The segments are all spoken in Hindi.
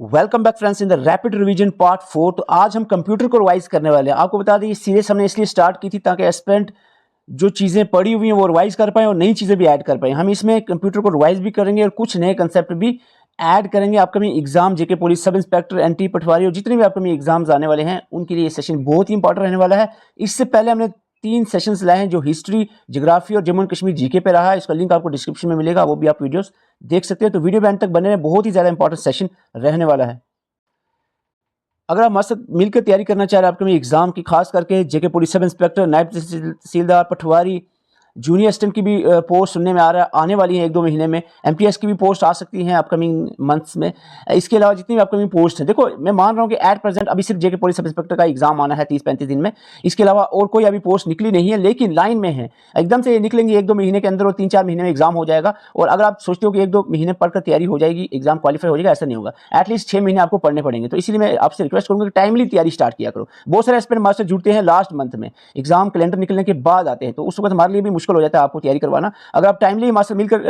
Welcome back friends in the rapid revision part 4। तो आज हम कंप्यूटर को रिवाइज करने वाले हैं। आपको बता दें ये सीरीज हमने इसलिए स्टार्ट की थी ताकि एस्पिरेंट जो चीज़ें पढ़ी हुई हैं वो रिवाइज कर पाएँ और नई चीज़ें भी ऐड कर पाएँ। हम इसमें कंप्यूटर को रिवाइज भी करेंगे और कुछ नए कंसेप्ट भी ऐड करेंगे। Upcoming exam JK police sub inspector NT patwari और जितने भी अपकमिंग एग्जाम्स आने वाले हैं उनके लिए ये सेशन बहुत ही इंपॉर्टेंट रहने वाला है। इससे पहले हमने 3 सेशंस लाए हैं जो हिस्ट्री, ज्योग्राफी और जम्मू एंड कश्मीर जीके पे रहा है। इसका लिंक आपको डिस्क्रिप्शन में मिलेगा, वो भी आप वीडियोस देख सकते हैं। तो वीडियो में एंड तक बने रहें, बहुत ही ज़्यादा इंपॉर्टेंट सेशन रहने वाला है। अगर आप हमारे साथ मिलकर तैयारी करना चाह रहे हैं आपके एग्जाम की, खास करके जेके पुलिस सब इंस्पेक्टर, नायब तहसीलदार, पटवारी, जूनियर असिस्टेंट की भी पोस्ट सुनने में आ रहा है, आने वाली है 1-2 महीने में। एमटीएस की भी पोस्ट आ सकती हैं अपकमिंग मंथ्स में। इसके अलावा जितनी भी अपकमिंग पोस्ट हैं, देखो मैं मान रहा हूँ कि एट प्रेजेंट अभी सिर्फ जेके पुलिस सब इंस्पेक्टर का एग्जाम आना है 30-35 दिन में। इसके अलावा और कोई अभी पोस्ट निकली नहीं है, लेकिन लाइन में है। एकदम से ये निकलेंगे 1-2 महीने के अंदर और 3-4 महीने में एग्जाम हो जाएगा। और अगर आप सोचते हो कि 1-2 महीने पढ़कर तैयारी हो जाएगी, एग्जाम क्वालिफाई हो जाएगा, ऐसा नहीं होगा। एटलीस्ट 6 महीने आपको पढ़ने पड़ेंगे। तो इसलिए मैं आपसे रिक्वेस्ट करूँगा कि टाइमली तैयारी स्टार्ट किया करो। बहुत सारे एस्पिरेंट हमारे से जुड़ते हैं लास्ट मंथ में, एग्जाम कैलेंडर निकलने के बाद आते हैं, तो उस वक्त हमारे लिए भी मुश्किल हो जाता है आपको तैयारी करवाना। अगर आप टाइमली हमारे से मिलकर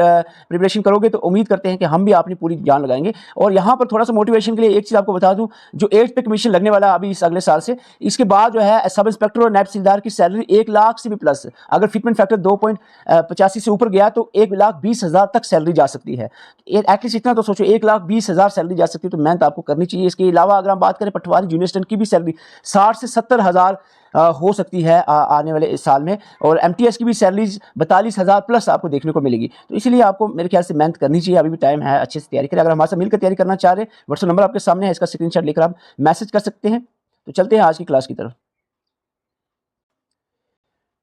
प्रिपरेशन करोगे तो उम्मीद करते हैं कि हम भी अपनी पूरी जान लगाएंगे। और यहाँ पर थोड़ा सा मोटिवेशन के लिए एक चीज़ आपको बता दूं, जो 8th पे कमीशन लगने वाला है अभी इस अगले साल से, इसके बाद जो है सब इंस्पेक्टर और नायब तहसीलदार की सैलरी 1 लाख से भी प्लस, अगर फिटमेंट फैक्टर 2.85 से ऊपर गया तो 1,20,000 तक सैलरी जा सकती है। एटलीस्ट इतना तो सोचो, 1,20,000 सैलरी जा सकती है, तो मेहनत आपको करनी चाहिए। इसके अलावा अगर हम बात करें पटवारी जूनियर असिस्टेंट की भी सैलरी 60 से 70,000 हो सकती है आने वाले इस साल में। और एमटीएस की भी सैलरीज 42,000 प्लस आपको देखने को मिलेगी। तो इसीलिए आपको मेरे ख्याल से मेहनत करनी चाहिए, अभी भी टाइम है, अच्छे से तैयारी करें। अगर हमारे साथ मिलकर तैयारी करना चाह रहे हैं, व्हाट्सएप नंबर आपके सामने है, इसका स्क्रीनशॉट लेकर आप मैसेज कर सकते हैं। तो चलते हैं आज की क्लास की तरफ।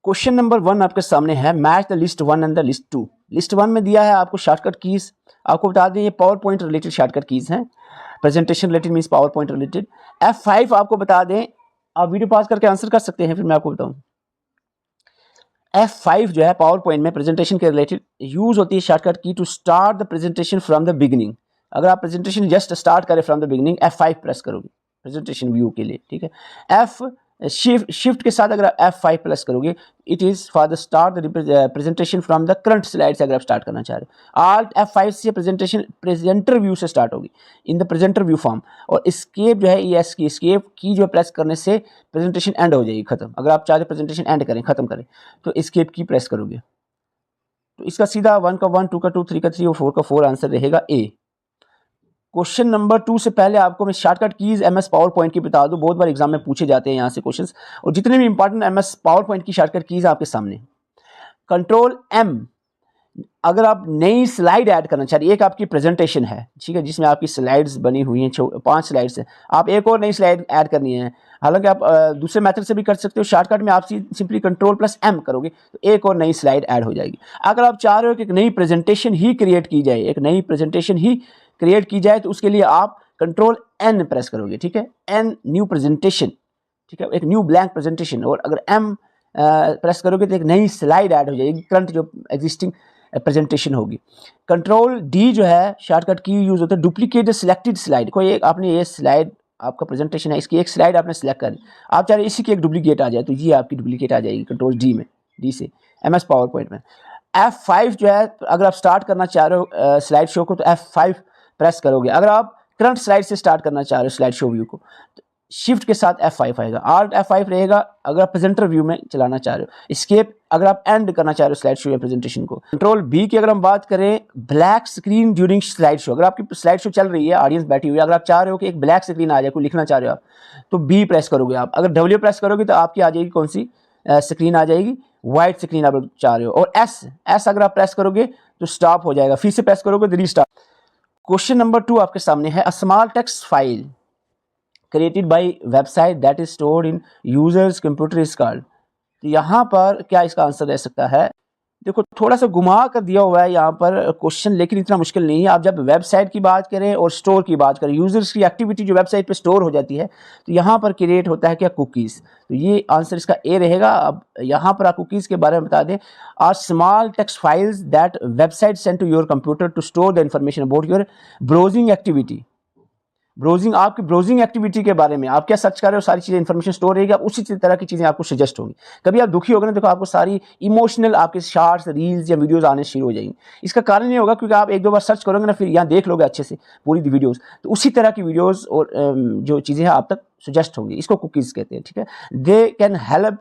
क्वेश्चन नंबर 1 आपके सामने है, match the list 1 and the list 2। List 1 में दिया है आपको शॉर्टकट कीज। आपको बता दें ये PowerPoint related shortcut keys हैं, presentation related means PowerPoint related. F5 आपको बता दें, आप वीडियो पॉज करके आंसर कर सकते हैं, फिर मैं आपको बताऊं। F5 जो है पावर पॉइंट में प्रेजेंटेशन के रिलेटेड यूज होती है shortcut key to start the presentation from the beginning. अगर आप प्रेजेंटेशन जस्ट स्टार्ट करें from the beginning, F5 press करोगे प्रेजेंटेशन व्यू के लिए, ठीक है। F शिफ्ट के साथ अगर आप F5 प्रेस करोगे, it is for the start the presentation from the current slide से अगर आप स्टार्ट करना चाह रहे हो। Alt F5 से प्रेजेंटेशन प्रेजेंटर व्यू से स्टार्ट होगी in the presenter view form. और एस्केप जो है ES की एस्केप की जो प्रेस करने से प्रेजेंटेशन एंड हो जाएगी, खत्म। अगर आप चाहते प्रेजेंटेशन एंड करें, खत्म करें, तो एस्केप की प्रेस करोगे। तो इसका सीधा 1 का 1, 2 का 2, 3 का 3 और 4 का 4 आंसर रहेगा ए। क्वेश्चन नंबर 2 से पहले आपको मैं shortcut keys MS power point की बता दूं, बहुत बार एग्जाम में पूछे जाते हैं यहाँ से क्वेश्चंस, और जितने भी इंपॉर्टेंट MS पावर पॉइंट की शॉर्टकट कीज आपके सामने। कंट्रोल M, अगर आप नई स्लाइड ऐड करना चाह रहे हैं, एक आपकी प्रेजेंटेशन है, ठीक है, जिसमें आपकी स्लाइड्स बनी हुई हैं, 5 स्लाइड्स हैं, आप एक और नई स्लाइड ऐड करनी है। हालांकि आप दूसरे मेथड से भी कर सकते हो, शॉर्टकट में आप सिंपली Ctrl+M करोगे तो एक और नई स्लाइड ऐड हो जाएगी। अगर आप चाह रहे हो कि एक नई प्रेजेंटेशन ही क्रिएट की जाए, एक नई प्रेजेंटेशन ही क्रिएट की जाए, तो उसके लिए आप Ctrl+N प्रेस करोगे, ठीक है, N न्यू प्रेजेंटेशन, ठीक है, एक न्यू ब्लैंक प्रेजेंटेशन। और अगर M प्रेस करोगे तो एक नई स्लाइड ऐड हो जाएगी, करंट जो एग्जिस्टिंग प्रेजेंटेशन होगी। Ctrl+D जो है शॉर्टकट की यूज होता है डुप्लीकेट सिलेक्टेड स्लाइड। कोई एक आपने ये स्लाइड आपका प्रेजेंटेशन है, इसकी एक स्लाइड आपने सेलेक्ट कर ली, आप चाह रहे इसी की एक डुप्लीकेट आ जाए, तो ये आपकी डुप्लीकेट आ जाएगी Ctrl+D में, डी से MS पावर पॉइंट में। F5 जो है अगर आप स्टार्ट करना चाह रहे हो स्लाइड शो को, तो F5 प्रेस करोगे। अगर आप करंट स्लाइड से स्टार्ट करना चाह रहे हो स्लाइड शो व्यू को, शिफ्ट के साथ F5 आएगा। Alt F5 रहेगा अगर आप प्रेजेंटर व्यू में चलाना चाह रहे हो। एस्केप अगर आप एंड करना चाह रहे हो स्लाइड शो या प्रेजेंटेशन को। Ctrl+B की अगर हम बात करें, black screen during slide show, अगर आपकी स्लाइड शो चल रही है, ऑडियंस बैठी हुई है, अगर आप चाह रहे हो कि एक ब्लैक स्क्रीन आ जाए, कोई लिखना चाह रहे हो आप, तो B प्रेस करोगे आप। अगर W प्रेस करोगे तो आपकी आ जाएगी कौन सी स्क्रीन आ जाएगी, व्हाइट स्क्रीन आप चाह रहे हो। और S अगर आप प्रेस करोगे तो स्टॉप हो जाएगा, फिर से प्रेस करोगे तो रीस्टार्ट। क्वेश्चन नंबर 2 आपके सामने है, a small text file created by website that is stored in users computer is called। तो यहाँ पर क्या इसका आंसर रह सकता है? देखो थोड़ा सा घुमा कर दिया हुआ है यहाँ पर क्वेश्चन, लेकिन इतना मुश्किल नहीं है। आप जब वेबसाइट की बात करें और स्टोर की बात करें, यूजर्स की एक्टिविटी जो वेबसाइट पे स्टोर हो जाती है, तो यहाँ पर क्रिएट होता है क्या, कुकीज़। तो ये आंसर इसका ए रहेगा। अब यहाँ पर आप कुकीज़ के बारे में बता दें, are small text files that website send to your computer to store the information about your browsing activity. Browsing, आपकी ब्राउजिंग एक्टिविटी के बारे में, आप क्या सर्च कर रहे हो, सारी चीज़ें इंफॉर्मेशन स्टोर रहेगी, आप उसी तरह की चीज़ें आपको सजेस्ट होंगी। कभी आप दुखी होगे ना, देखो आपको सारी इमोशनल आपके शॉर्ट्स, रील्स या वीडियोस आने शुरू हो जाएंगी। इसका कारण ये होगा क्योंकि आप एक दो बार सर्च करोगे ना, फिर यहाँ देख लोगे अच्छे से पूरी वीडियोज़, तो उसी तरह की वीडियोज़ और जो चीज़ें हैं आप तक सजेस्ट होंगी। इसको कुकीज़ कहते हैं, ठीक है। They can help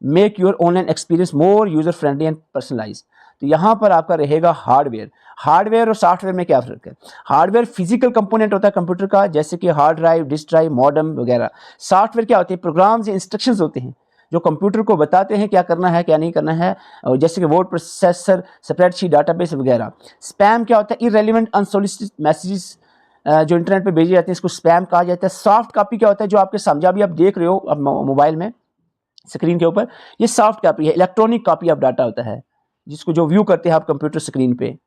make your online experience more user friendly and personalize. तो यहाँ पर आपका रहेगा हार्डवेयर। हार्डवेयर और सॉफ्टवेयर में क्या फ़र्क है? हार्डवेयर फिजिकल कंपोनेंट होता है कंप्यूटर का, जैसे कि hard drive, disk drive, modem वगैरह। सॉफ्टवेयर क्या होते हैं? प्रोग्राम्स या इंस्ट्रक्शंस होते हैं जो कंप्यूटर को बताते हैं क्या करना है क्या नहीं करना है, जैसे कि वर्ड प्रोसेसर, स्प्रेडशीट, डाटाबेस वगैरह। स्पैम क्या होता है? इररेलेवेंट अनसोलिसिटेड मैसेजेस जो इंटरनेट पे भेजे जाते हैं, इसको स्पैम कहा जाता है। सॉफ्ट कॉपी क्या होता है? जो आपके समझा भी आप देख रहे हो अब मोबाइल में स्क्रीन के ऊपर, ये सॉफ्ट कॉपी है, इलेक्ट्रॉनिक कॉपी ऑफ डाटा होता है, जिसको जो व्यू करते हैं आप कंप्यूटर स्क्रीन पे,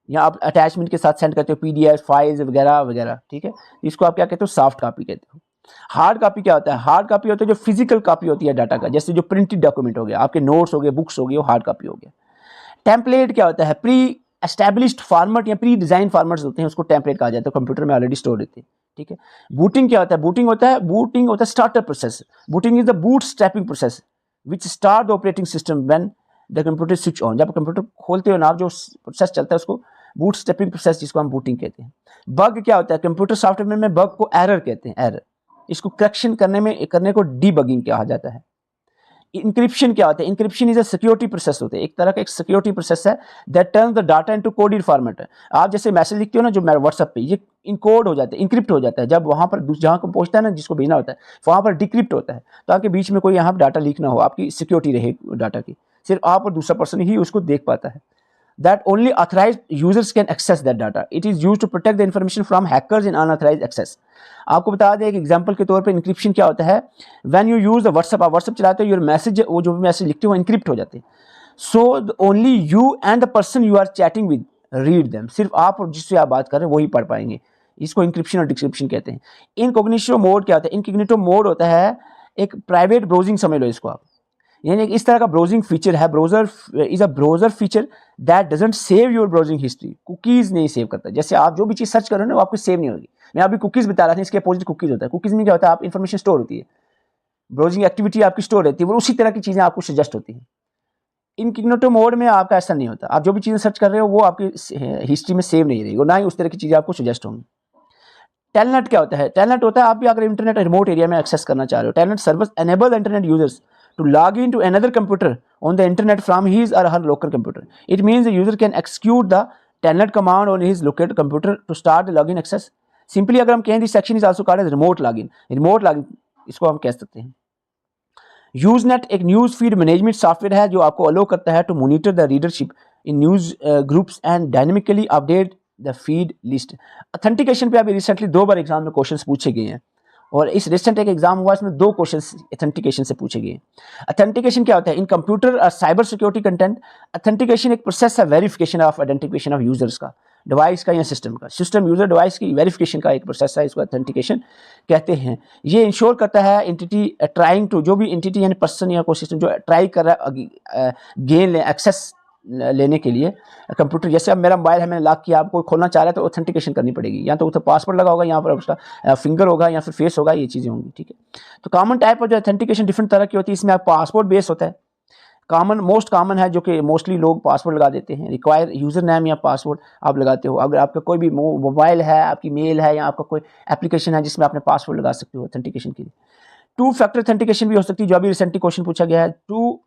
या आप अटैचमेंट के साथ सेंड करते हो, पीडीएफ फाइल्स वगैरह वगैरह, ठीक है। इसको आप क्या कहते हो? सॉफ्ट कॉपी कहते हो। हार्ड कॉपी क्या होता है? हार्ड कॉपी होता है जो फिजिकल कॉपी होती है डाटा का, जैसे जो प्रिंटेड डॉक्यूमेंट हो गया, आपके नोट्स हो गए, बुक्स हो गए, वो हार्ड कॉपी हो गया। टेम्पलेट क्या होता है? प्री एस्टैब्लिश्ड फॉर्मेट या प्री डिजाइन फॉर्मेट्स होते हैं, उसको टेम्पलेट कहा जाता है, कंप्यूटर में ऑलरेडी स्टोर रहते हैं, ठीक है। बूटिंग क्या होता है? बूटिंग होता है startup process. Booting is the boot strapping process which start the operating system when the computer switch on. जब कंप्यूटर खोलते हो ना आप, जो प्रोसेस चलता है उसको बूट स्ट्रैपिंग प्रोसेस, जिसको हम बूटिंग कहते हैं। बग क्या होता है? कंप्यूटर सॉफ्टवेयर में बग को एरर कहते हैं, एरर। इसको करेक्शन करने को डीबगिंग कहा जाता है। इंक्रिप्शन क्या होता है? Encryption is a security process होते हैं, एक तरह का एक सिक्योरिटी प्रोसेस है that turn the data into coded format. आप जैसे मैसेज लिखते हो ना जो व्हाट्सएप पे, ये इनकोड हो जाता है, इंक्रिप्ट हो जाता है। जब वहां पर जहां को पहुंचता है ना, जिसको भेजना होता है, वहां पर डिक्रिप्ट होता है, तो आपके बीच में कोई यहाँ पर डाटा लीक ना हो, आपकी सिक्योरिटी रहे डाटा की, सिर्फ आप और दूसरा पर्सन ही उसको देख पाता है। That only authorized users can access that data. It is used to protect the information from hackers in unauthorized access. आपको बता दें एक एग्जांपल के तौर पे, इंक्रिप्शन क्या होता है? When you use the WhatsApp, आप WhatsApp चलाते हो, your message, वो जो भी मैसेज लिखते हो वो इंक्रिप्ट हो जाते हैं। So only you and the person you are chatting with read them. सिर्फ आप और जिससे आप बात कर रहे हैं वही पढ़ पाएंगे। इसको इंक्रिप्शन और डिक्रिप्शन कहते हैं। इनकॉग्निटो मोड क्या होता है? इनकॉग्निटो मोड होता है एक प्राइवेट ब्राउजिंग, समझ लो इसको आप, यानी इस तरह का ब्राउजिंग फीचर है। Browser is a browser feature that doesn't save your browsing history. Cookies नहीं सेव करता। जैसे आप जो भी चीज सर्च कर रहे हो ना, वो आपकी सेव नहीं होगी। मैं अभी कुकीज बता रहा था, इसके अपोजिट कुकीज होता है। कुकीज में क्या होता है? आप इंफॉर्मेशन स्टोर होती है, ब्राउजिंग एक्टिविटी आपकी स्टोर रहती है, वो उसी तरह की चीजें आपको सजेस्ट होती है। इनकॉग्निटो मोड में आपका ऐसा नहीं होता। आप जो भी चीजें सर्च कर रहे हो वो आपकी हिस्ट्री में सेव नहीं रहेगी, ना ही उस तरह की चीजें आपको सजेस्ट होंगी। टेलनेट क्या होता है? टेलनेट होता है, आप भी अगर इंटरनेट रिमोट एरिया में एक्सेस करना चाह रहे हो, telnet service enable internet users to log into another computer on the internet from his or her local computer. It means the user can execute the telnet command on his local computer to start the login access. Simply अगर हम कहें, this section is also called as remote login. Remote login इसको हम कह सकते हैं। Usenet एक न्यूज फीड मैनेजमेंट सॉफ्टवेयर है जो आपको अलो करता है to monitor the readership in news groups and dynamically update the feed list. Authentication पे अभी रिसेंटली 2 बार एग्जाम में क्वेश्चंस पूछे गए हैं, और इस रिसेंट एक एग्जाम हुआ, इसमें 2 क्वेश्चंस ऑथेंटिकेशन से पूछे गए। ऑथेंटिकेशन क्या होता है? इन कंप्यूटर और साइबर सिक्योरिटी कंटेंट, ऑथेंटिकेशन एक प्रोसेस है verification of identification of users का, डिवाइस का या सिस्टम का। सिस्टम यूजर डिवाइस की वेरिफिकेशन का एक प्रोसेस है, इसको ऑथेंटिकेशन कहते हैं। ये इंश्योर करता है एंटिटी ट्राइंग टू, जो भी एंटिटी यानी पर्सन या कोई सिस्टम जो ट्राई कर रहा है गेन एक्सेस लेने के लिए कंप्यूटर, जैसे अब मेरा मोबाइल है, मैंने लॉक किया, आपको खोलना चाह रहा है तो ऑथेंटिकेशन करनी पड़ेगी, या तो उसे पासवर्ड लगा होगा, यहाँ पर उसका फिंगर होगा या फिर फेस होगा, ये चीज़ें होंगी, ठीक है। तो कॉमन टाइप ऑफ जो ऑथेंटिकेशन डिफरेंट तरह की होती है। इसमें आप पासवर्ड बेस होता है, मोस्ट कॉमन है, जो कि मोस्टली लोग पासवर्ड लगा देते हैं। रिक्वायर यूजर नेम या पासवर्ड आप लगाते हो। अगर आपका कोई भी मोबाइल है, आपकी मेल है, या आपका कोई एप्लीकेशन है जिसमें आपने पासवर्ड लगा सकते हो ऑथेंटिकेशन के लिए। 2 फैक्टर ऑथेंटिकेशन भी हो सकती है, जो अभी रिसेंटली क्वेश्चन पूछा गया है। टू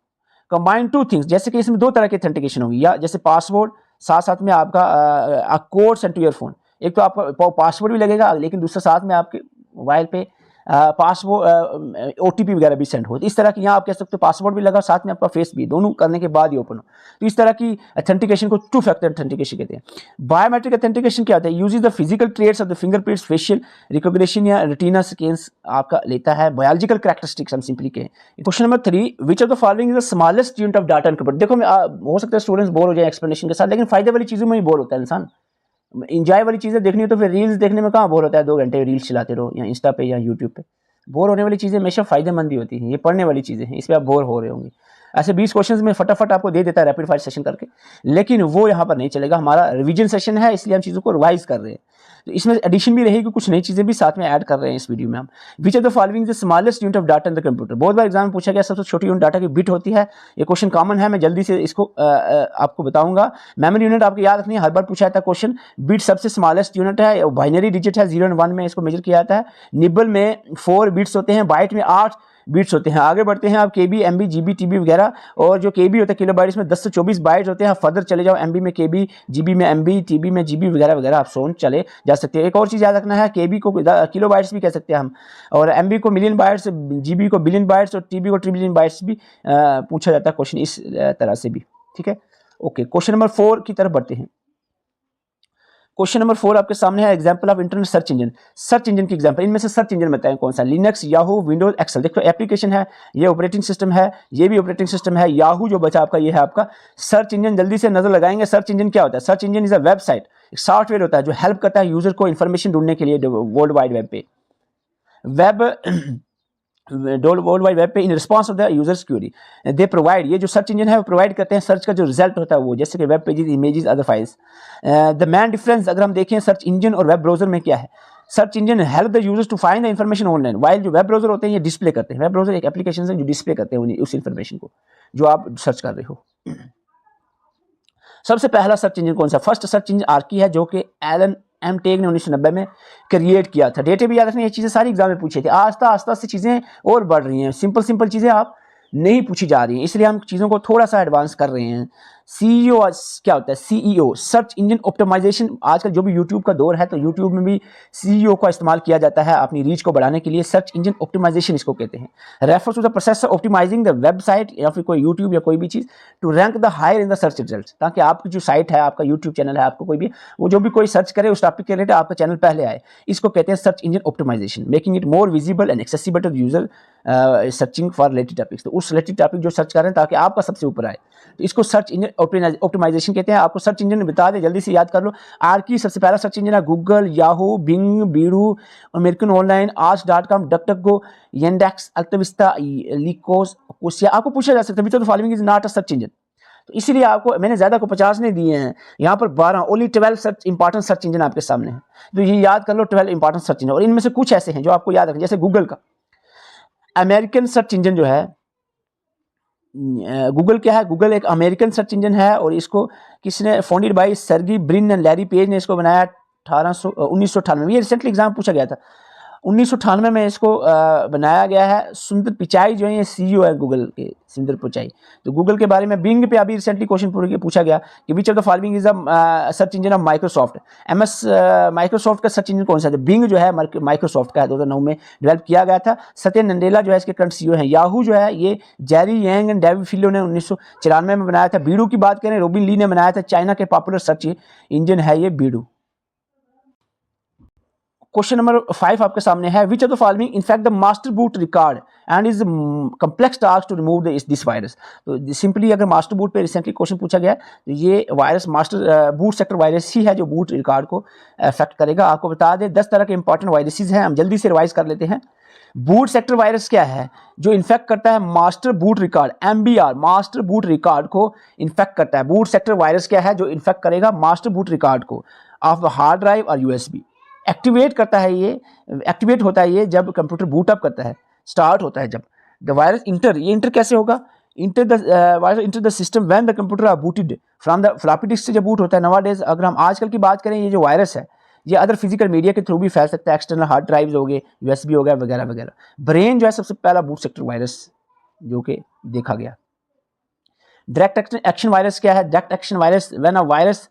कंबाइन 2 थिंग्स, जैसे कि इसमें 2 तरह की ऑथेंटिकेशन होगी, या जैसे पासवर्ड साथ साथ में आपका code send to your phone. एक तो आपका पासवर्ड भी लगेगा, लेकिन दूसरा साथ में आपके मोबाइल पे पासवर्ड OTP वगैरह भी सेंड हो। तो इस तरह की यहाँ आप कह सकते हो पासवर्ड भी लगा, साथ में आपका फेस भी, दोनों करने के बाद ही ओपन हो। तो इस तरह की ऑथेंटिकेशन को 2 फैक्टर ऑथेंटिकेशन कहते हैं। बायोमेट्रिक ऑथेंटिकेशन क्या होता है? Uses the physical traits of the fingerprints, facial recognition या रेटिना स्कैन्स आपका लेता है। बायोलॉजिकल कैरेक्टरिस्टिक्स हम सिंपली कहें। Question number 3, which of the following is the smallest unit of data in computer. देखो हो सकता है स्टूडेंट्स बोर हो जाए एक्सप्लेनेशन के साथ, लेकिन फायदे वाली चीज़ों में ही बोर होता है इंसान। इंजॉय वाली चीज़ें देखनी हो तो फिर रील्स देखने में कहाँ बोर होता है, 2 घंटे रील्स चलाते रहो, या इंस्टा पे या यूट्यूब पे। बोर होने वाली चीज़ें हमेशा फ़ायदेमंद ही होती हैं, ये पढ़ने वाली चीज़ें हैं, इस पर आप बोर हो रहे होंगे। ऐसे 20 क्वेश्चंस में फटाफट आपको दे देता है रैपिड फायर सेशन करके, लेकिन वो यहाँ पर नहीं चलेगा। हमारा रिवीजन सेशन है, इसलिए हम चीज़ों को रिवाइज कर रहे हैं। तो इसमें एडिशन भी रहेगी, कुछ नई चीज़ें भी साथ में ऐड कर रहे हैं इस वीडियो में हम। Which are the following the smallest unit of data in the computer. बहुत बार एग्जाम में पूछा गया सबसे छोटी यूनिट डाटा की बिट होती है। ये क्वेश्चन कॉमन है, मैं जल्दी से इसको आपको बताऊंगा। मेमोरी यूनिट आपको याद रखनी है, हर बार पूछा जाता है क्वेश्चन। बिट सबसे स्मॉलेस्ट यूनिट है, बाइनरी डिजिट है, 0 और 1 में इसको मेजर किया जाता है। निबल में 4 बिट्स होते हैं, बाइट में 8 बिट्स होते हैं। आगे बढ़ते हैं आप केबी, एमबी, जीबी, टीबी वगैरह, और जो केबी होता है किलोबाइट्स में 10 से 24 बाइट्स होते हैं। फर्दर चले जाओ, एमबी में केबी, जीबी में एमबी, टीबी में जीबी वगैरह वगैरह, आप सोच चले जा सकते हैं। एक और चीज़ याद रखना है, केबी को किलोबाइट्स भी कह सकते हैं हम, और एमबी को मिलियन बाइट्स, जीबी को बिलियन बाइट्स, और टीबी को ट्रिलियन बाइट्स भी पूछा जाता है क्वेश्चन इस तरह से भी, ठीक है। ओके, क्वेश्चन नंबर 4 की तरफ बढ़ते हैं। क्वेश्चन नंबर 4 आपके सामने है, example of internet search engine. Search engine की एग्जांपल, इनमें से सर्च इंजन बताएं कौन सा। Linux, Yahoo, Windows, Excel. देखो एप्लीकेशन है, ये ऑपरेटिंग सिस्टम है, ये भी ऑपरेटिंग सिस्टम है। याहू जो बचा आपका, ये है आपका सर्च इंजन। जल्दी से नजर लगाएंगे, सर्च इंजन क्या होता है। Search engine is a website, एक सॉफ्टवेयर होता है जो हेल्प करता है यूजर को इन्फॉर्मेशन ढूंढने के लिए वर्ल्ड वाइड वेब पे, वर्ल्ड वाइड वेब पे in response of the users query they provide. ये जो सर्च इंजन है वो प्रोवाइड करते हैं सर्च का जो रिजल्ट होता है वो, जैसे कि web pages, images, other files. The main difference अगर हम देखें सर्च इंजन और वेब ब्राउजर में क्या है। Search engine help the users to find the information online, while जो वेब ब्राउजर होते हैं ये डिस्प्ले करते हैं। वेब ब्राउजर एक एप्लीकेशन है जो डिस्प्ले करते हैं उस इन्फॉर्मेशन को जो आप सर्च कर रहे हो। सबसे पहला सर्च इंजन कौन सा। फर्स्ट सर्च इंजन आर्की है, जो कि एलन एम टेग ने 1990 में क्रिएट किया था। डेटे भी याद रखनी, ये चीज़ें सारी एग्जाम में पूछी थी। आस्ता आस्ता से चीज़ें और बढ़ रही हैं, सिंपल चीज़ें आप नहीं पूछी जा रही हैं, इसलिए हम चीज़ों को थोड़ा सा एडवांस कर रहे हैं। सीईओ क्या होता है। SEO search engine optimization. आजकल जो भी यूट्यूब का दौर है तो यूट्यूब में भी सीईओ का इस्तेमाल किया जाता है अपनी रीच को बढ़ाने के लिए। सर्च इंजन ऑप्टिमाइजेशन इसको कहते हैं। Refer to the process of optimizing the website या फिर कोई यूट्यूब या कोई भी चीज़ to rank the higher in the search result, ताकि आपकी जो साइट है, आपका यूट्यूब चैनल है, आपको कोई भी वो जो भी कोई सर्च करे उस टॉपिक के रिलेटेड आपका चैनल पहले आए, इसको कहते हैं search engine optimization. Making it more visible and accessible to user searching for related topics. तो उस रिलेटेड टॉपिक जो सर्च कर रहे हैं ताकि आपका सबसे ऊपर आए, तो इसको सर्च इंजन ऑप्टिमाइजेशन कहते हैं। आपको सर्च इंजन बता दें, जल्दी से याद कर लो। आर्की सबसे पहला सर्च इंजन है, Google, Yahoo, Bing, Baidu, American online, आज.com, DuckDuckGo, Yandex, AltaVista, Lycos, Ecosia. आपको पूछा जा सकता है which of the following is not a search engine, तो इसीलिए आपको मैंने ज्यादा को 50 नहीं दिए हैं, यहाँ पर 12, only 12 search important search engine आपके सामने है, तो ये याद कर लो 12 इंपॉर्टेंट सर्च इंजन। और इनमें से कुछ ऐसे हैं जो आपको याद रखें, जैसे गूगल का अमेरिकन सर्च इंजन जो है, गूगल क्या है, गूगल एक अमेरिकन सर्च इंजन है, और इसको किसने founded by सर्गी Brin and Larry page ने इसको बनाया 1998 में। ये रिसेंटली एग्जाम पूछा गया था, 1998 में इसको बनाया गया है। सुंदर पिचाई जो है ये सीईओ है गूगल के, सुंदर पिचाई। तो गूगल के बारे में बिंग पे अभी रिसेंटली क्वेश्चन पूछा गया कि विच of the following is a search engine of Microsoft. Microsoft का सर्च इंजन कौन सा है। बिंग जो है माइक्रोसॉफ्ट का है, 2009 में डेवलप किया गया था। सत्य नंडेला जो है इसके करंट सीईओ हैं। याहू जो है ये जेरी यांग एंड डेविड फिलो ने 1994 में बनाया था। बीडू की बात करें, रोबिन ली ने बनाया था। चाइना के पॉपुलर सर्च इंजन है ये बीडू। क्वेश्चन नंबर 5 आपके सामने है, which of the following in fact the master boot record and is complex task to remove this virus. तो सिंपली अगर मास्टर बूट पे रिसेंटली क्वेश्चन पूछा गया तो ये virus master boot sector virus ही है जो बूट रिकॉर्ड को अफेक्ट करेगा। आपको बता दें 10 तरह के इंपॉर्टेंट वायरसेस हैं, हम जल्दी से रिवाइज कर लेते हैं। बूट सेक्टर वायरस क्या है, जो इन्फेक्ट करता है master boot record, MBR master boot record को इन्फेक्ट करता है। बूट सेक्टर वायरस क्या है, जो इन्फेक्ट करेगा मास्टर बूट रिकॉर्ड को ऑफ हार्ड ड्राइव और USB। एक्टिवेट करता है ये, एक्टिवेट होता है ये जब कंप्यूटर बूट अप करता है, स्टार्ट होता है जब। द वायरस इंटर, ये इंटर कैसे होगा, enter the virus enter the system when the computer are booted from the floppy disk से जब बूट होता है। नवाडेज अगर हम आजकल की बात करें, ये जो वायरस है ये अदर फिजिकल मीडिया के थ्रू भी फैल सकता है, एक्सटर्नल हार्ड ड्राइव्स हो गए, USB हो गया वगैरह वगैरह। ब्रेन जो है सबसे पहला बूट सेक्टर वायरस जो कि देखा गया। डायरेक्ट एक्शन वायरस क्या है, direct action virus when a virus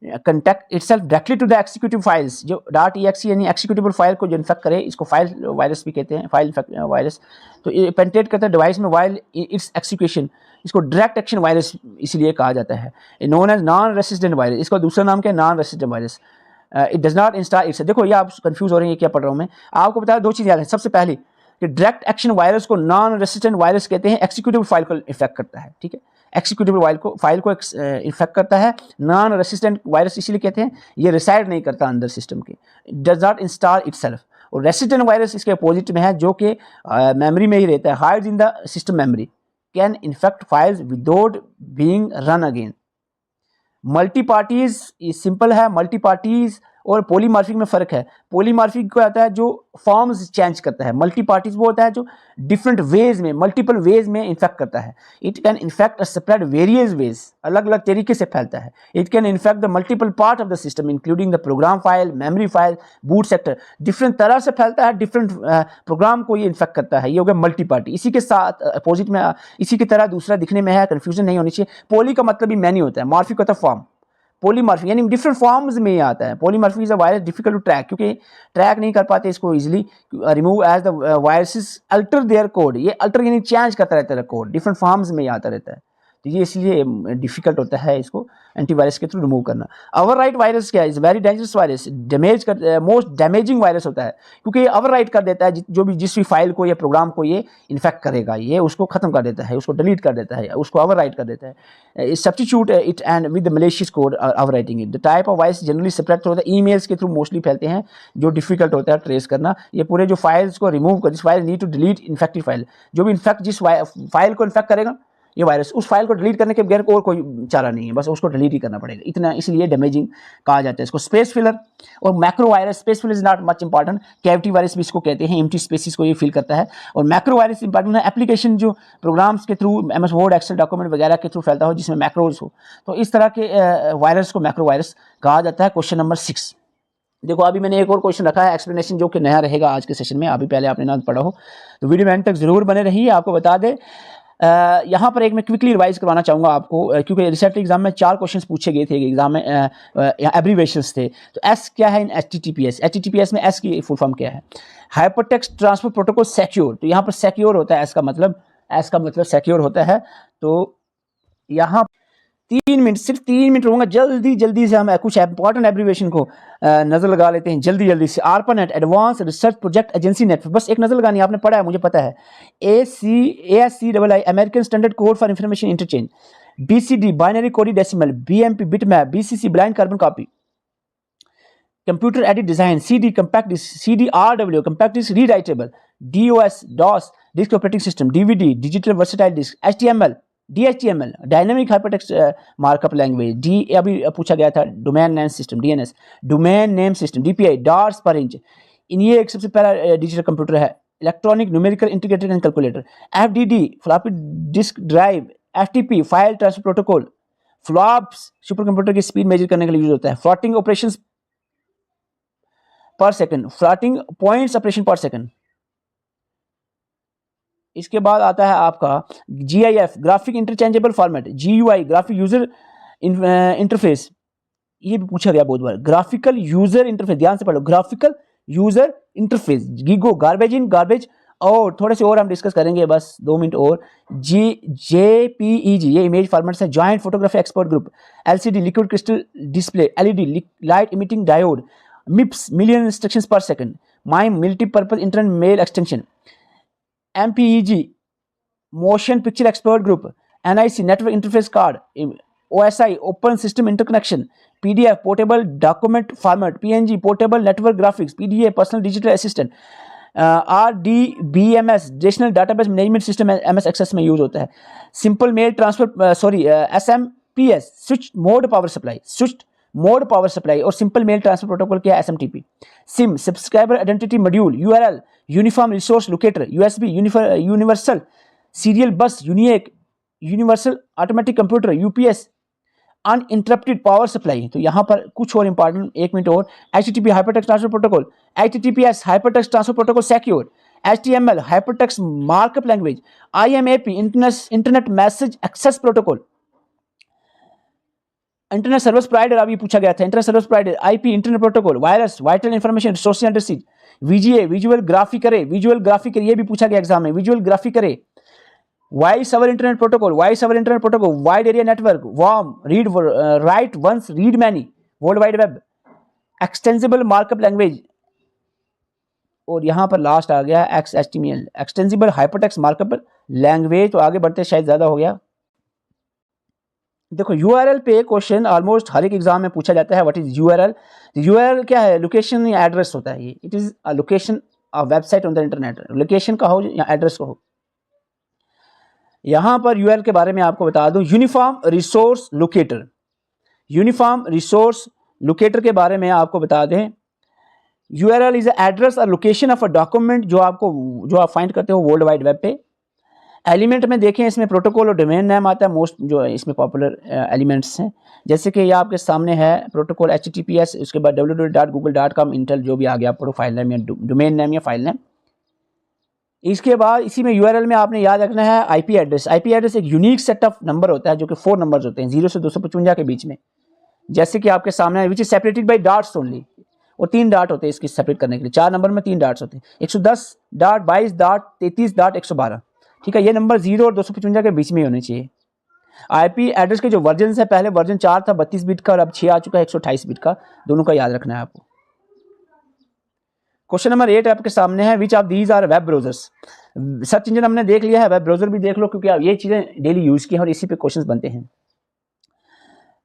contact itself directly to the executive files, जो .exe यानी एक्सिक्यूटिबल फाइल को जो इन्फेक्ट करे, इसको फाइल वायरस भी कहते हैं, फाइल वायरस। तो ये पेनिट्रेट करता है डिवाइस में वाइल इट्स एक्सिक्यूशन, इसको डायरेक्ट एक्शन वायरस इसलिए कहा जाता है। Known as non resistant virus, इसका दूसरा नाम क्या है, non resistant virus. It does not install its. देखो ये आप कंफ्यूज हो रहे हैं, ये क्या पढ़ रहा हूँ मैं, आपको बताया 2 चीज़ याद है। सबसे पहली कि डायरेक्ट एक्शन वायरस को नॉन रेसिस्टेंट वायरस कहते हैं, एक्सिक्यूटिव फाइल को इन्फेक्ट करता है, ठीक है, एक्सिक्यूटिव फाइल को इन्फेक्ट करता है। नॉन रेसिस्टेंट वायरस इसलिए कहते हैं ये रिसाइड नहीं करता अंदर सिस्टम के, डज नॉट इंस्टॉल इटसेल्फ। और रेसिस्टेंट वायरस इसके अपोजिट में है, जो कि मेमोरी में ही रहता है, hides in the system memory, can infect files without being run again. Multi parties simple है, मल्टी पार्टीज और पॉलीमार्फिक में फ़र्क है। पॉलीमार्फिक क्या होता है, जो फॉर्म्स चेंज करता है। मल्टी पार्टीज वो होता है जो डिफरेंट वेज में, मल्टीपल वेज में इन्फेक्ट करता है। It can infect spread various ways, अलग अलग तरीके से फैलता है। It can infect the multiple part of the system including the program file, memory file, boot sector. Different तरह से फैलता है, डिफरेंट प्रोग्राम को ये इन्फेक्ट करता है। ये हो गया मल्टी पार्टी। इसी के साथ अपोजिट में इसी की तरह दूसरा दिखने में है, कंफ्यूजन नहीं होनी चाहिए। पॉली का मतलब भी मैनी होता है, मार्फिक होता है फॉर्म। पॉलीमार्फिक यानी डिफरेंट फॉर्म्स में ये आता है। Polymorphic is a virus difficult to track, क्योंकि ट्रैक नहीं कर पाते इसको easily, remove as the viruses alter their code. ये अल्टर यानी चेंज करता रहता है कोड, डिफरेंट फॉर्म्स में आता रहता है, तो ये इसलिए डिफिकल्ट होता है इसको एंटीवायरस के थ्रू रिमूव करना। ओवरराइट वायरस क्या है, is very dangerous virus, damage कर मोस्ट डैमेजिंग वायरस होता है, क्योंकि ये ओवरराइट कर देता है जो भी जिस भी फाइल को या प्रोग्राम को ये इन्फेक्ट करेगा, ये उसको खत्म कर देता है, उसको डिलीट कर देता है, उसको ओवरराइट कर देता है। Substitute it and with the malicious code overwriting it. The type of virus generally spread through the emails के थ्रू मोस्टली फैलते हैं, जो डिफिकल्ट होता है ट्रेस करना। ये पूरे जो फाइल्स को रिमूव कर, जिस file need to delete infected file, जो भी इन्फेक्ट जिस फाइल को इन्फेक्ट करेगा ये वायरस, उस फाइल को डिलीट करने के बगैर और कोई चारा नहीं है, बस उसको डिलीट ही करना पड़ेगा, इतना, इसलिए डैमेजिंग कहा जाता है इसको। स्पेस फिलर और macro virus, space filler is not much important, cavity virus भी इसको कहते हैं, एम्प्टी स्पेसिस को ये फिल करता है। और मैक्रो वायरस इंपॉर्टेंट है, एप्लीकेशन जो प्रोग्राम्स के through, MS Word, Excel document वगैरह के थ्रू फैलता हो जिसमें मैक्रोज हो, तो इस तरह के वायरस को मैक्रो वायरस कहा जाता है। क्वेश्चन नंबर 6 देखो, अभी मैंने एक और क्वेश्चन रखा है एक्सप्लेनेशन, जो कि नया रहेगा आज के सेशन में, अभी पहले आपने ना पढ़ा हो तो वीडियो में एंड तक जरूर बने रहिए। आपको बता दें, यहाँ पर एक मैं क्विकली रिवाइज करवाना चाहूँगा आपको, क्योंकि रिसेंट एग्जाम में 4 क्वेश्चंस पूछे गए थे एग्जाम में, एब्रीवेशंस थे। तो एस क्या है इन HTTPS? HTTPS में एस की फुल फॉर्म क्या है? Hypertext transfer protocol secure. तो यहाँ पर सिक्योर होता है, एस का मतलब सिक्योर होता है। तो यहाँ 3 मिनट, सिर्फ 3 मिनट रहूँगा, जल्दी से हम कुछ इंपॉर्टेंट एब्रीवेशन को नज़र लगा लेते हैं जल्दी से। ARPANET, advance research project agency network, बस एक नज़र लगानी, आपने पढ़ा है, मुझे पता है। ASCII, American standard code for information interchange. BCD, binary coded decimal. BMP, bitmap. BCC, blind carbon copy. Computer aided design. CD, compact disc. CDRW, compact disc rewritable. DOS, disk operating system. DVD, digital versatile disc. DHTML, dynamic hypertext markup language. अभी पूछा गया था domain name system, DNS, domain name system. DPI, dots per inch. ये एक सबसे पहला डिजिटल कंप्यूटर है। Electronic numerical integrated and calculator. FDD, floppy disk drive. FTP, file transfer protocol. Flops, super computer की स्पीड मेजर करने के लिए यूज होता है। फ्लोटिंग ऑपरेशंस पर सेकंड, फ्लोटिंग पॉइंट्स ऑपरेशन पर सेकंड। इसके बाद आता है आपका GIF, graphic interchangeable format. GUI, graphic user interface, ये भी पूछा गया बहुत बार। ग्राफिकल यूजर इंटरफेस, ध्यान से पढ़ो, graphical user interface. GIGO, garbage in garbage. और थोड़े से और हम डिस्कस करेंगे, बस 2 मिनट और। JPEG, ये इमेज फॉर्मेट्स है। Joint photography expert group. LCD, liquid crystal display. LED, light emitting diode. MIPS, million instructions per second. MIME, multipurpose internet mail extension. MPEG, motion picture expert group. NIC, network interface card. OSI, open system interconnection. PDF, portable document format. PNG, portable network graphics. PDA, personal digital assistant. RDBMS, rational database management system, MS access में यूज होता है। Simple mail transfer, SMPS, switch mode power supply. और सिंपल मेल ट्रांसफर प्रोटोकॉल क्या है? SMTP। SIM, subscriber identity module. URL, uniform resource locator. USB, universal serial bus. UNIVAC, universal automatic computer. UPS, uninterrupted power supply. तो यहाँ पर कुछ और इंपॉर्टेंट, 1 मिनट और। HTTP, hypertext transfer protocol. HTTPS, hypertext transfer protocol secure. HTML, hypertext markup language. IMAP, internet message access protocol. Internet service provider, अभी पूछा गया था, internet service provider. IP, internet protocol. Virus, vital information resource under siege. VGA, visual graphic करे। ये भी पूछा गया एग्जाम में, विजुअल ग्राफिक करे। Voice over internet protocol, wide area network. WORM, read write once read many, world wide web. Extensible markup language. और यहाँ पर लास्ट आ गया XHTML, extensible hypertext markup language. तो आगे बढ़ते शायद ज्यादा हो गया। देखो, URL पे क्वेश्चन ऑलमोस्ट हर एक एग्जाम में पूछा जाता है। What is URL? URL क्या है? लोकेशन या एड्रेस होता है। ये it is a location of website on the internet. Location का हो या एड्रेस का हो। यहां पर URL के बारे में आपको बता दूं, uniform resource locator. Uniform resource locator के बारे में आपको बता दें, URL इज एड्रेस और लोकेशन ऑफ अ डॉक्यूमेंट जो आप फाइंड करते हो वर्ल्ड वाइड वेब पे। एलिमेंट में देखें, इसमें प्रोटोकॉल और डोमेन नेम आता है, मोस्ट जो इसमें पॉपुलर एलिमेंट्स हैं, जैसे कि ये आपके सामने है प्रोटोकॉल HTTPS, उसके बाद www.google.com, इंटेल जो भी आ गया आपको फाइल नेम या डोमेन नेम या फाइल नेम। इसके बाद इसी में URL में आपने याद रखना है IP एड्रेस। IP एड्रेस एक यूनिक सेट ऑफ नंबर होता है जो कि 4 नंबर्स होते हैं 0 से 255 के बीच में, जैसे कि आपके सामने है, which is separated by dots only, और 3 डॉट होते हैं इसकी सेपरेट करने के लिए, 4 नंबर में 3 डॉट्स होते हैं, 110 डॉट 22 डॉट 33 डॉट 112, ठीक है। ये नंबर 0 और 255 के बीच में ही होने चाहिए। IP एड्रेस के जो वर्जन है, पहले वर्जन 4 था 32 बिट का, और अब 6 आ चुका है 128 बिट का, दोनों का याद रखना है आपको। क्वेश्चन नंबर 8 आपके सामने है, which of these are web browsers. Search engine हमने देख लिया है, वेब ब्राउजर भी देख लो, क्योंकि आप ये चीज़ें डेली यूज़ की हैं और इसी पे क्वेश्चंस बनते हैं।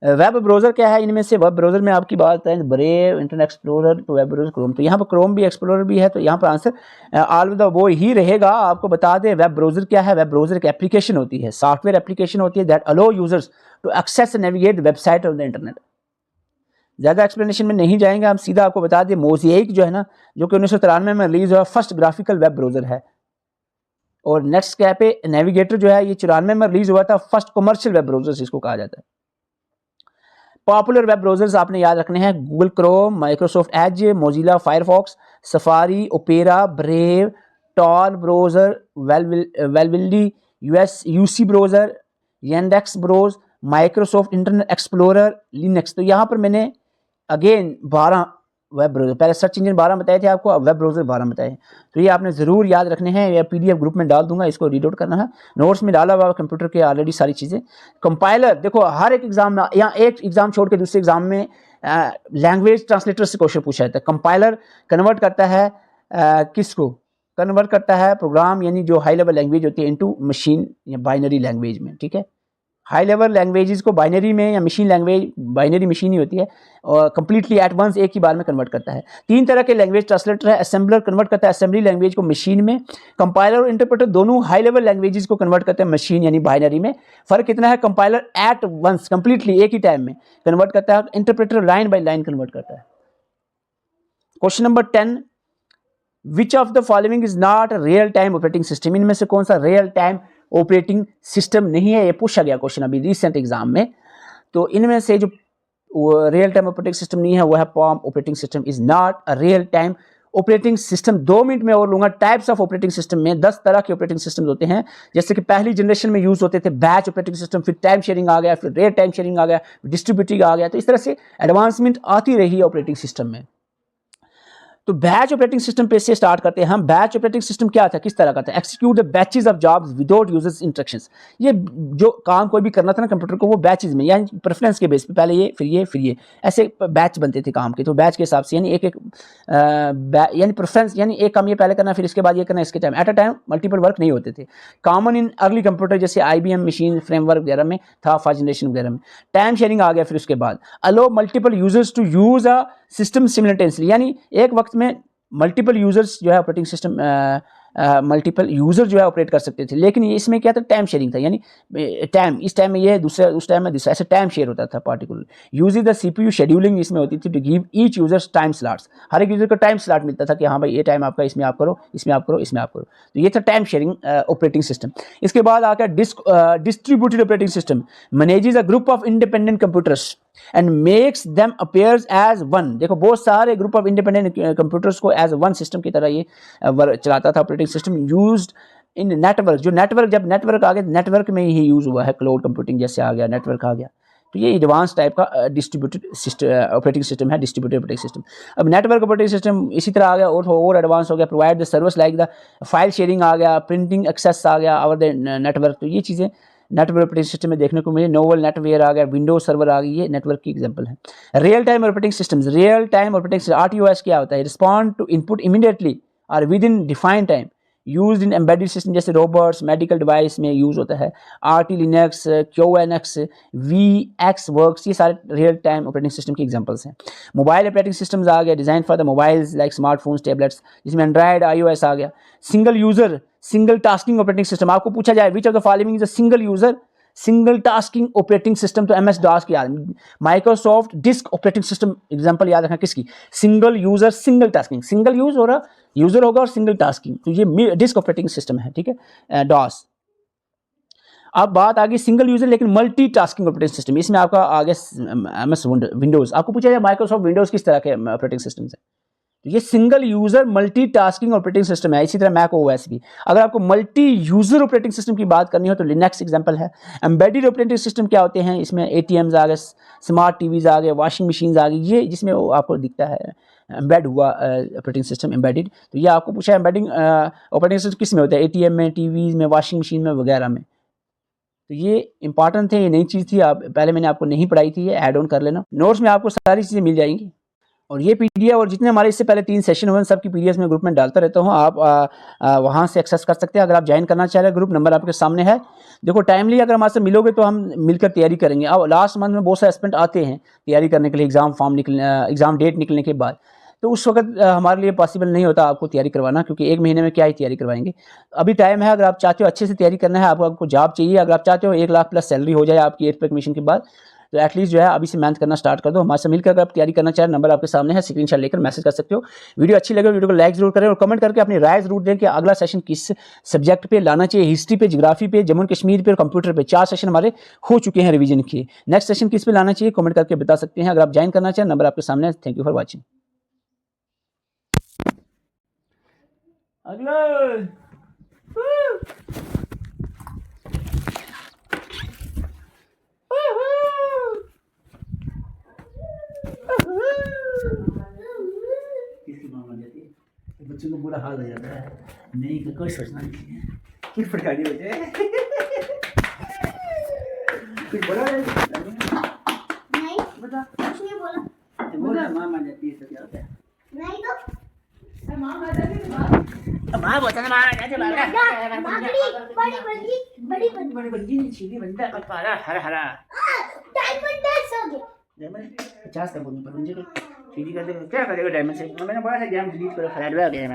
वेब ब्राउजर क्या है, इनमें से वेब ब्राउजर में आपकी बात है ब्रेव, इंटरनेट एक्सप्लोरर, तो वेब ब्राउजर क्रोम, तो यहाँ पर क्रोम भी एक्सप्लोरर भी है, तो यहाँ पर आंसर ऑल द वो ही रहेगा। आपको बता दें वेब ब्राउजर क्या है, वेब ब्राउजर एक एप्लीकेशन होती है, सॉफ्टवेयर एप्लीकेशन होती है that allow users to access navigate website on the internet. ज़्यादा एक्सप्लेनेशन में नहीं जाएंगे, हम सीधा आपको बता दें मोज़ेक जो है ना, जो कि 1993 में रिलीज हुआ, फर्स्ट ग्राफिकल वेब ब्राउजर है, और नेटस्केप नेविगेटर जो है ये 94 में रिलीज हुआ था, फर्स्ट कमर्शियल वेब ब्राउजर इसको कहा जाता है। पॉपुलर वेब ब्राउजर्स आपने याद रखने हैं, Google Chrome, Microsoft Edge, Mozilla Firefox, Safari, Opera, Brave, Tor browser, Vivaldi, UC browser, Yandex browse, Microsoft Internet Explorer, Linux. तो यहाँ पर मैंने अगेन 12 वेब ब्राउजर, पहले सर्च इंजन 12 बताए थे आपको, अब वेब ब्राउजर 12 बताए, तो ये आपने ज़रूर याद रखने हैं, या PDF ग्रुप में डाल दूंगा, इसको रीड आउट करना है, नोट्स में डाला हुआ कंप्यूटर के ऑलरेडी सारी चीज़ें। कंपाइलर देखो, हर एक एग्जाम में, यहाँ एक एग्जाम छोड़ के दूसरे एग्जाम में लैंग्वेज ट्रांसलेटर से क्वेश्चन पूछा जाता है। कंपाइलर कन्वर्ट करता है किसको, कन्वर्ट करता है प्रोग्राम, यानी जो हाई लेवल लैंग्वेज होती है, इनटू मशीन या बाइनरी लैंग्वेज में, ठीक है। हाई लेवल लैंग्वेजेस को बाइनरी में या मशीन लैंग्वेज, बाइनरी मशीन ही होती है, और कंप्लीटली एट वंस एक ही बार में कन्वर्ट करता है। 3 तरह के लैंग्वेज ट्रांसलेटर है, असेंबलर कन्वर्ट करता है असेंबली लैंग्वेज को मशीन में, कंपाइलर और इंटरप्रेटर दोनों हाई लेवल लैंग्वेजेस को कन्वर्ट करते हैं मशीन यानी बाइनरी में। फर्क कितना है, कंपाइलर एट वंस कंप्लीटली एक ही टाइम में कन्वर्ट करता है, interpreter line by line convert करता है। Question number 10, which of the following is not real time operating system, इनमें से कौन सा रियल टाइम ऑपरेटिंग सिस्टम नहीं है, ये पूछा गया क्वेश्चन अभी रिसेंट एग्जाम में। तो इनमें से जो रियल टाइम ऑपरेटिंग सिस्टम नहीं है वो है Palm operating system is not a real time operating system. 2 minute में और लूंगा। टाइप्स ऑफ ऑपरेटिंग सिस्टम में 10 तरह के ऑपरेटिंग सिस्टम होते हैं, जैसे कि पहली जनरेशन में यूज होते थे बैच ऑपरेटिंग सिस्टम, फिर टाइम शेयरिंग आ गया, फिर रियल टाइम शेयरिंग आ गया, डिस्ट्रीब्यूटिव आ गया, तो इस तरह से एडवांसमेंट आती रही है ऑपरेटिंग सिस्टम में। तो बैच ऑपरेटिंग सिस्टम पे से स्टार्ट करते हैं हम। बैच ऑपरेटिंग सिस्टम क्या था, किस तरह का था, execute the batches of jobs without users instructions. ये जो काम कोई भी करना था ना कंप्यूटर को, वो बैचेस में यानी प्रेफरेंस के बेस पे, पहले ये फिर ये ऐसे बैच बनते थे काम के, तो बैच के हिसाब से यानी एक यानी प्रेफरेंस, यानी एक काम ये पहले करना फिर इसके बाद ये करना, इसके time at a time multiple work नहीं होते थे। कॉमन इन अर्ली कंप्यूटर जैसे IBM मशीन फ्रेमवर्क वगैरह में था, फर्स्ट जनरेशन वगैरह में। टाइम शेयरिंग आ गया फिर उसके बाद। Allow multiple users to use a system simultaneously, यानी एक वक्त में मल्टीपल यूजर्स जो है ऑपरेटिंग सिस्टम मल्टीपल यूजर जो है ऑपरेट कर सकते थे, लेकिन ये इसमें क्या था, टाइम शेयरिंग था, यानी टाइम इस टाइम में ये दूसरा, उस टाइम में दूसरा, ऐसे टाइम शेयर होता था particular. Using the CPU scheduling इसमें होती थी to give each users time slots, हर एक यूजर को टाइम स्लॉट मिलता था कि हाँ भाई ये टाइम आपका, इसमें आप करो, इसमें आप करो, इसमें आप करो। तो ये था टाइम शेयरिंग ऑपरेटिंग सिस्टम। इसके बाद आ गया distributed operating system, manages a group of independent computers and makes them appears as one. देखो बहुत सारे ग्रुप ऑफ इंडिपेंडेंट कंप्यूटर्स को एज वन सिस्टम की तरह ये चलाता था operating system. Used in network, जो नेटवर्क, जब नेटवर्क आ गया, नेटवर्क में ही यूज हुआ है, क्लाउड कंप्यूटिंग जैसे आ गया, नेटवर्क आ गया, तो ये एडवांस टाइप का डिस्ट्रीब्यूटेड सिस्टम ऑपरेटिंग सिस्टम है, डिस्ट्रीब्यूटेड ऑपरेटिंग सिस्टम। अब नेटवर्क ऑपरेटिंग सिस्टम इसी तरह आ गया और एडवांस हो गया। Provide the service like the file sharing आ गया, प्रिंटिंग एक्सेस आ गया ओवर द नेटवर्क। तो ये चीज़ें नेटवर्क ऑपरेटिंग सिस्टम में देखने को मिले। नोवल नेटवेयर आ गया, विंडोज सर्वर आ गई, ये नेटवर्क की एग्जांपल है। Real time operating systems, real time operating system RTOS क्या होता है, रिस्पॉन्ड टू इनपुट इमीडिएटली और with in defined time, use in embedded system जैसे रोबोट्स, मेडिकल डिवाइस में यूज होता है। RT लिनक्स, QNX, VXWorks, ये सारे रियल टाइम ऑपरेटिंग सिस्टम की एग्जांपल्स हैं। मोबाइल ऑपरेटिंग सिस्टम्स आ गया, design for the mobiles like smartphones, tablets, जिसमें एंड्रॉइड, iOS आ गया। Single user, single tasking operating system, आपको पूछा जाए विच of the following is a single user single tasking operating system, तो MS DOS की याद, Microsoft disc operating system example याद रखना किसकी, single user single tasking, single use हो रहा यूजर होगा और सिंगल टास्किंग, तो ये डिस्क ऑपरेटिंग सिस्टम है, ठीक है, DOS। अब बात आ गई सिंगल यूजर लेकिन मल्टी टास्किंग ऑपरेटिंग सिस्टम, इसमें आपका आगे MS विंडोज, आपको पूछा जाए माइक्रोसॉफ्ट विंडोज किस तरह के ऑपरेटिंग सिस्टम है, तो ये single user multi tasking operating system है। इसी तरह मैक OS भी, अगर आपको मल्टी यूजर ऑपरेटिंग सिस्टम की बात करनी हो तो लिनक्स एग्जांपल है। एम्बेडेड ऑपरेटिंग सिस्टम क्या होते हैं, इसमें ATMs आ गए, स्मार्ट TVs आ गए, वॉशिंग मशीन्स आ गई, ये जिसमें आपको दिखता है एम्बेड हुआ ऑपरेटिंग सिस्टम एम्बेडेड, तो ये आपको पूछा एम्बेडिंग ऑपरेटिंग सिस्टम किस में होता है, ATM में, TVs में, वॉशिंग मशीन में वगैरह में, तो ये इंपॉर्टेंट थे, ये नई चीज़ थी, आप पहले मैंने आपको नहीं पढ़ाई थी, ये ऐड ऑन कर लेना, नोट्स में आपको सारी चीज़ें मिल जाएंगी। और ये PDF और जितने हमारे इससे पहले 3 सेशन हुए सब की PDF में ग्रुप में डालता रहता हूँ, आप वहाँ से एक्सेस कर सकते हैं। अगर आप ज्वाइन करना चाह रहे हैं, ग्रुप नंबर आपके सामने है। देखो टाइमली अगर हमारे से मिलोगे तो हम मिलकर तैयारी करेंगे। अब लास्ट मंथ में बहुत सारे एस्पिरेंट आते हैं तैयारी करने के लिए, एग्ज़ाम डेट निकलने के बाद, तो उस वक्त हमारे लिए पॉसिबल नहीं होता आपको तैयारी करवाना, क्योंकि एक महीने में क्या ही तैयारी करवाएंगे। अभी टाइम है, अगर आप चाहते हो अच्छे से तैयारी करना है, आपको जॉब चाहिए, अगर आप चाहते हो 1 लाख प्लस सैलरी हो जाए आपकी 8 पे कमीशन के बाद, तो एटलीस्ट जो है अभी से मेहनत करना स्टार्ट कर दो। हमारे से मिलकर अगर आप तैयारी करना चाहें, नंबर आपके सामने है, स्क्रीनशॉट लेकर मैसेज कर सकते हो। वीडियो अच्छी लगे वीडियो को लाइक जरूर करें और कमेंट करके अपनी राय जरूर दें कि अगला सेशन किस सब्जेक्ट पे लाना चाहिए, हिस्ट्री पे, ज्योग्राफी पे, जम्मू कश्मीर पे और कंप्यूटर पे। 4 सेशन हमारे हो चुके हैं रिवीजन के। नेक्स्ट सेशन किस पे लाना चाहिए कमेंट करके बता सकते हैं। अगर आप ज्वाइन करना चाहें, नंबर आपके सामने है। Thank you for watching. अगला बच्चों को बुरा हाल हो जाता है, नहीं कोई सोचना नहीं है, किस प्रकार की वजह है कुछ बोला नहीं, बता कुछ नहीं बोला माँ मान जाती है, तो क्या होता है, नहीं तो माँ मान जाती है, माँ बोलता है माँ जाते बड़ी बड़ी सीधी बनता है, पारा हरा हरा डायमंड हो गया, डायमंड 50 का बोलने पर मुझे सीधी कर दे, क्या करेगा डायमंड से, मैंने बोला था गेम डिलीट करो, खराब हो गया।